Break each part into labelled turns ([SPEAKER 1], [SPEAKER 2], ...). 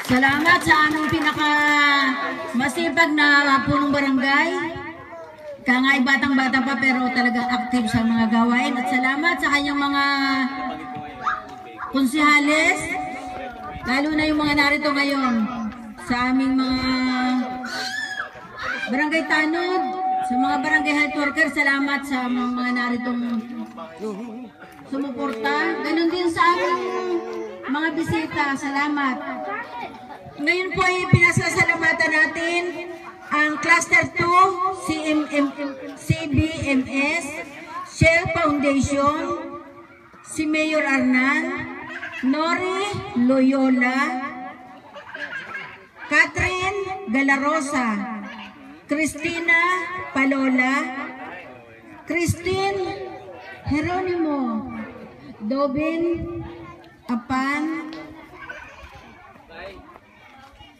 [SPEAKER 1] Salamat sa aming pinaka masipag na punong barangay. Kaya nga ay batang-bata pa pero talagang active sa mga gawain. At salamat sa kanyang mga konsihales, lalo na yung mga narito ngayon sa aming mga barangay tanod, sa mga barangay health worker. Salamat sa mga naritong sumuporta. Ganon din sa aming mga bisita. Salamat. Ngayon po ay pinasasalamatan natin ang Cluster 2, CBMS, Shell Foundation, si Mayor Arnan, Nori Loyola, Catherine Galarosa, Cristina Palola, Christine Jeronimo, Dobin Apan,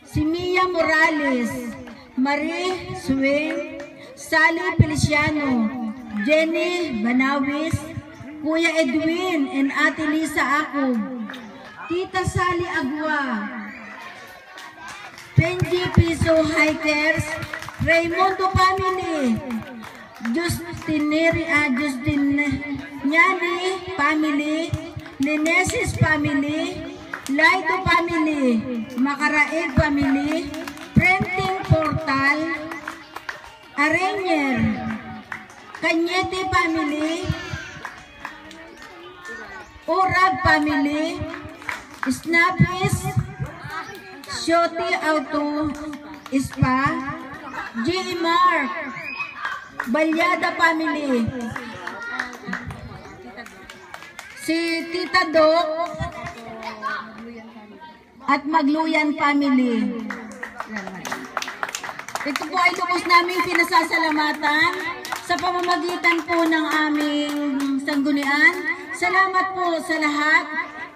[SPEAKER 1] si Mia Morales, Marie Sueng, Sally Feliciano, Jenny Banawis, Kuya Edwin and Ate Lisa Akub, Tita Sally Agua, Benji Piso Hikers, Raymondo Family, Justiniani Family, Linesis Family, Laito Family, Makaraig Family, Printing Portal, Arenier, Kanyete Family, Urag Family, Snapis, Shoti Auto Spa, G. Mark, Balyada Family, si Tita Doc, at Magluyan Family. Ito po ay lubos naming pinasasalamatan sa pamamagitan po ng aming sanggunian. Salamat po sa lahat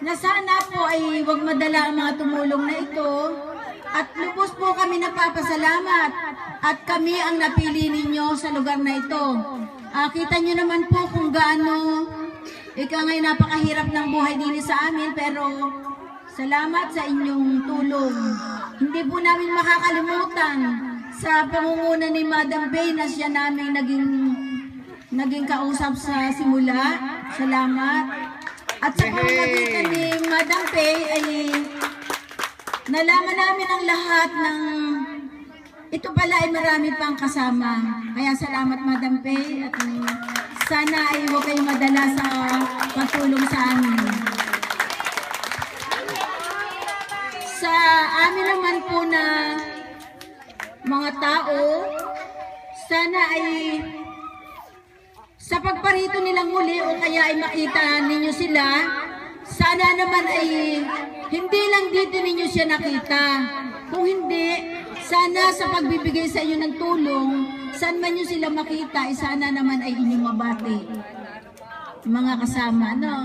[SPEAKER 1] na sana po ay huwag madala ang mga tumulong na ito. At lubos po kami nagpapasalamat at kami ang napili ninyo sa lugar na ito. Kita nyo naman po kung gaano ngayon napakahirap ng buhay din sa amin, pero salamat sa inyong tulong. Hindi po namin makakalimutan sa pangunguna ni Madam Bay na siya namin naging kausap sa simula. Salamat. At sa pamamagitan ni Madam Bay ay nalaman namin ang lahat ng ito pala ay marami pang kasama. Kaya salamat Madam Bay at sana ay huwag kayong madala sa pagtulong sa amin. Sa amin naman po na mga tao, sana ay sa pagparito nilang muli o kaya ay makita ninyo sila, sana naman ay hindi lang dito ninyo siya nakita. Kung hindi, sana sa pagbibigay sa inyo ng tulong, saan man nyo sila makita, sana naman ay inyong mabati. Mga kasama, no?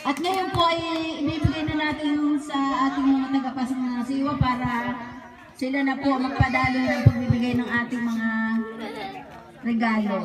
[SPEAKER 1] At ngayon po ay ibibigay na natin sa ating mga tagapasiwa para sila na po magpadalo ng pagbibigay ng ating mga regalo.